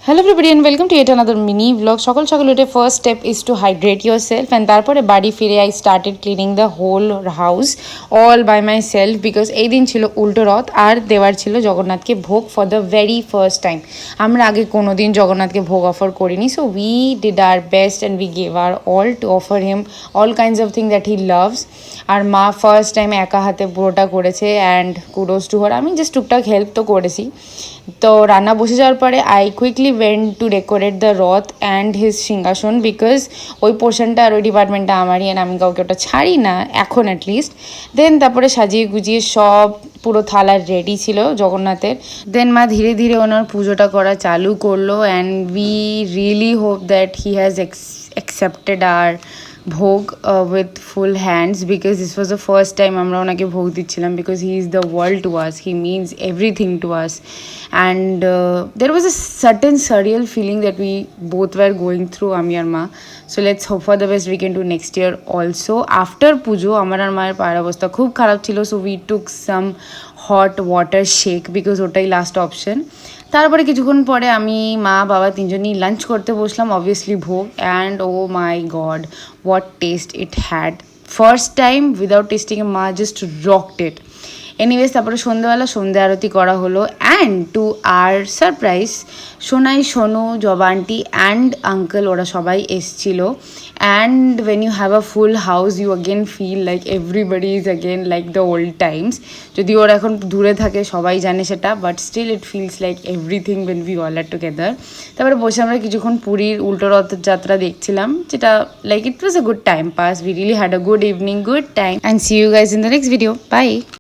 Hello everybody and welcome to yet another mini vlog. সকাল সকাল উঠে first step is to hydrate yourself and তারপরে বাড়ি ফিরে I started cleaning the whole house all by myself because এই দিন ছিল উল্টো রথ আর দেওয়ার ছিল জগন্নাথকে ভোগ for the very first time. আমরা আগে কোনোদিন জগন্নাথকে ভোগ অফার করিনি, so we did our best and we gave our all to offer him all kinds of things that he loves. আর মা ফার্স্ট টাইম একা হাতে পুরোটা করেছে অ্যান্ড কুডোস টু হার। আমি জাস্ট টুকটাক হেল্প তো করেছি। তো রান্না বসে যাওয়ার পরে I quickly went to decorate the রথ অ্যান্ড হিজ সিংহাসন বিকজ ওই পোর্শনটা আর ওই ডিপার্টমেন্টটা আমারই অ্যান্ড আমি কাউকে ওটা ছাড়ি না এখন অ্যাটলিস্ট। দেন তারপরে সাজিয়ে গুজিয়ে সব পুরো থালা রেডি ছিল জগন্নাথের। দেন মা ধীরে ধীরে ওনার পুজোটা করা চালু করলো and we really hope that he has accepted our bhog with full hands because this was the first time আমরা ওনাকে ভোগ দিচ্ছিলাম because he is the world to us, he means everything to us and there was a certain surreal feeling that we both were going through আমি আর মা. So let's hope for the best we can do next year also. After পুজো আমার আর মায়ের পায়ের অবস্থা খুব খারাপ ছিল, so we took some hot water shake because ওটাই লাস্ট অপশন. তারপরে কিছুক্ষণ পরে আমি মা বাবা তিনজনই লাঞ্চ করতে বসলাম obviously bhog and oh my god what taste it had. First time without tasting এ মা জাস্ট রকড ইট. এনিওয়েজ তারপরে সন্ধ্যেবেলা সন্ধ্যে আরতি করা হলো and to our surprise Sonai Sonu Joba aunty and uncle ওরা সবাই এসছিল. And when you have a full house you again feel like everybody is again like the old times. যদি ওরা এখন দূরে থাকে সবাই জানে সেটা, but still it feels like everything when we all are together. তারপরে বসে আমরা কিছুক্ষণ পুরীর উল্টো রথযাত্রা দেখছিলাম, যেটা like it was a good time pass. We really had a good evening, good time and see you guys in the next video. By.